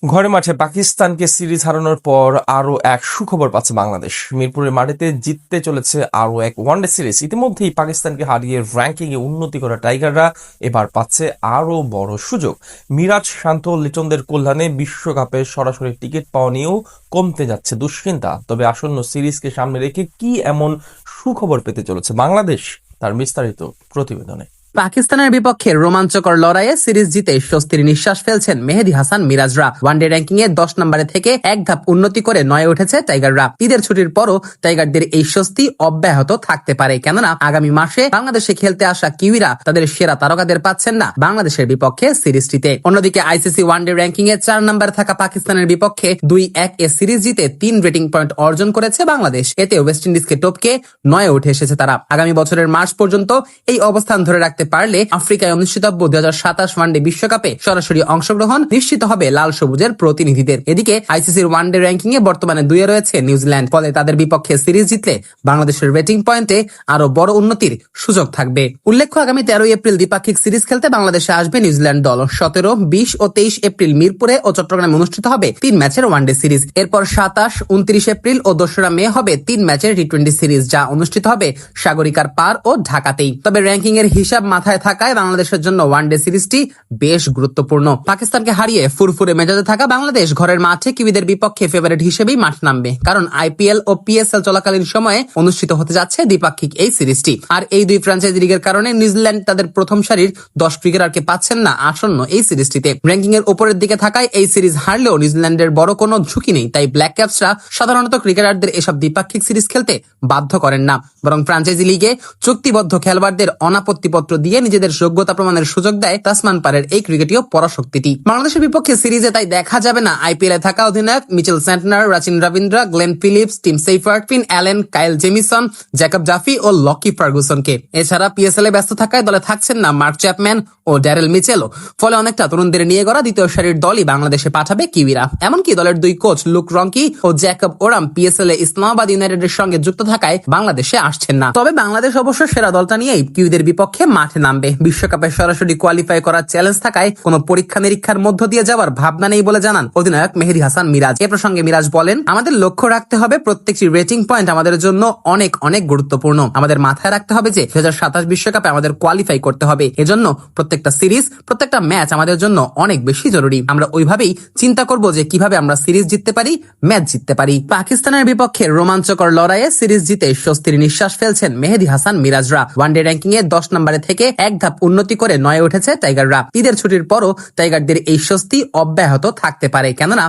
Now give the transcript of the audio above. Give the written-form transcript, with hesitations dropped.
ঘরে মাঠে পাকিস্তানকে সিরিজ হারানোর পর আরো এক সুখবর পাচ্ছে বাংলাদেশ। মিরপুরের মাটিতে জিততে চলেছে আরো এক ওয়ানডে সিরিজ। ইতিমধ্যেই পাকিস্তানকে হারিয়ে র্যাঙ্কিং এ উন্নতি করা টাইগাররা এবার পাচ্ছে আরো বড় সুযোগ। মিরাজ, শান্ত, লিটনদের কল্যাণে বিশ্বকাপে সরাসরি টিকিট পাওয়া নিয়েও কমতে যাচ্ছে দুশ্চিন্তা। তবে আসন্ন সিরিজকে সামনে রেখে কি এমন সুখবর পেতে চলেছে বাংলাদেশ, তার বিস্তারিত প্রতিবেদনে। পাকিস্তানের বিপক্ষে রোমাঞ্চকর লড়াইয়ে সিরিজ জিতে স্বস্তির নিঃশ্বাস ফেলছেন মেহেদী হাসান মিরাজরা। ওয়ানডে র্যাঙ্কিং এ 10 নম্বরে থেকে এক ধাপ উন্নতি করে 9 উঠেছে টাইগাররা। ঈদের ছুটির পরও টাইগারদের এই স্বস্তি অব্যাহত থাকতে পারে, কেননা আগামী মাসে বাংলাদেশে খেলতে আসা কিউইরা তাদের সেরা তারকাদের পাচ্ছেন না বাংলাদেশের বিপক্ষে সিরিজটিতে। অন্যদিকে আইসিসি ওয়ানডে র্যাঙ্কিং এ 4 নম্বরে থাকা পাকিস্তানের বিপক্ষে 2-1 এ সিরিজ জিতে 3 রেটিং পয়েন্ট অর্জন করেছে বাংলাদেশ। এতে ওয়েস্ট ইন্ডিজকে টপকে 9 উঠে এসেছে তারা। আগামী বছরের মার্চ পর্যন্ত এই অবস্থান ধরে রাখতে পারলে আফ্রিকায় অনুষ্ঠিতব্য 2027 ওয়ানডে বিশ্বকাপে সরাসরি অংশগ্রহণ নিশ্চিত হবে লাল সবুজের প্রতিনিধিদের। এদিকে আইসিসির ওয়ানডে র্যাঙ্কিং এ বর্তমানে 2 এ রয়েছে নিউজিল্যান্ড। ফলে তাদের বিপক্ষে সিরিজ জিতলে বাংলাদেশের রেটিং পয়েন্টে আরো বড় উন্নতির সুযোগ থাকবে। উল্লেখ্য, আগামী 13 এপ্রিল দ্বিপাক্ষিক সিরিজ খেলতে বাংলাদেশে আসবে নিউজিল্যান্ড দল। 17, 20 ও 23 এপ্রিল মিরপুরে ও চট্টগ্রামে অনুষ্ঠিত হবে 3 ম্যাচের ওয়ানডে সিরিজ। এরপর 27, 29 এপ্রিল ও 2রা মে হবে 3 ম্যাচের টি20 সিরিজ, যা অনুষ্ঠিত হবে সাগরিকার পার ও ঢাকাতেই। তবে র্যাঙ্কিং এর হিসাব মাথায় থাকায় বাংলাদেশের জন্য ওয়ানডে সিরিজটি বেশ গুরুত্বপূর্ণ। পাকিস্তানকে হারিয়ে ফুরফুরে মেজাজে থাকা বাংলাদেশ ঘরের মাঠে কিউইদের বিপক্ষে ফেভারিট হিসেবেই মাঠ নামবে, কারণ আইপিএল ও পিএসএল চলাকালীন সময়ে অনুষ্ঠিত হতে যাচ্ছে দ্বিপাক্ষিক এই সিরিজটি। আর এই দুই ফ্র্যাঞ্চাইজি লিগের কারণে নিউজিল্যান্ড তাদের প্রথম সারির 10 ক্রিকেটারকে পাচ্ছেন না আসন্ন এই সিরিজটিতে। র্যাঙ্কিং এর উপরের দিকে থাকায় এই সিরিজ হারলেও নিউজিল্যান্ডের বড় কোনো ঝুঁকি নেই। তাই ব্ল্যাক ক্যাপসরা সাধারণত ক্রিকেটারদের এসব দ্বিপাক্ষিক সিরিজ খেলতে বাধ্য করেন না, বরং ফ্র্যাঞ্চাইজি লিগে চুক্তিবদ্ধ খেলোয়াড়দের অনাপত্তিপত্র দিয়ে নিজেদের যোগ্যতা প্রমাণের সুযোগ দেয় তাসমান পারের এই ক্রিকেটীয় পরাশক্তিটি। বাংলাদেশের বিপক্ষে সিরিজে তাই দেখা যাবে না আইপিএল এ থাকা অধিনায়ক Mitchell Santner, Rachin Ravindra, Glenn Phillips, Tim Seifert, Finn Allen, Kyle Jamieson, Jacob Duffy ও লকি ফার্গুসনকে। এছাড়া পিএসএল এ ব্যস্ত থাকায় দলে থাকছেন না মার্ক চ্যাপম্যান ও ড্যারেল মিচেলও। ফলে অনেকটা তরুণদের নিয়ে গড়া দ্বিতীয় সারির দলই বাংলাদেশে পাঠাবে কিউইরা। এমনকি দলের 2 কোচ লুক রঙ্কি ও জ্যাকব ওরাম পিএসএল এ ইসলামাবাদ ইউনাইটেডের সঙ্গে যুক্ত থাকায় বাংলাদেশে আসছেন না। তবে বাংলাদেশ অবশ্য সেরা দলটা নিয়েই কিউইদের বিপক্ষে মাঠে নামবে। বিশ্বকাপে সরাসরি কোয়ালিফাই করার চ্যালেঞ্জ থাকায় কোনো পরীক্ষা নিরীক্ষার মধ্য দিয়ে যাওয়ার ভাবনা নেই বলে জানান অধিনায়ক মেহেদী হাসান মিরাজ। এ প্রসঙ্গে মিরাজ বলেন, আমাদের লক্ষ্য রাখতে হবে প্রত্যেকটি রেটিং পয়েন্ট আমাদের জন্য অনেক অনেক গুরুত্বপূর্ণ। আমাদের মাথায় রাখতে হবে যে 2027 বিশ্বকাপে আমাদের কোয়ালিফাই করতে হবে। এজন্য প্রত্যেকটা সিরিজ, প্রত্যেকটা ম্যাচ আমাদের জন্য অনেক বেশি জরুরি। আমরা ওইভাবেই চিন্তা করব যে কিভাবে আমরা সিরিজ জিততে পারি, ম্যাচ জিততে পারি। পাকিস্তানের বিপক্ষে রোমাঞ্চকর লড়াইয়ে সিরিজ জিতে স্বস্তির নিঃশ্বাস ফেলছেন মেহেদী হাসান মিরাজরা। ওয়ানডে র্যাঙ্কিং এ 10 নম্বরে থেকে এক ধাপ উন্নতি করে 9 উঠেছে টাইগাররা। ঈদের ছুটির পরও টাইগারদের এই স্বস্তি অব্যাহত থাকতে পারে, কেননা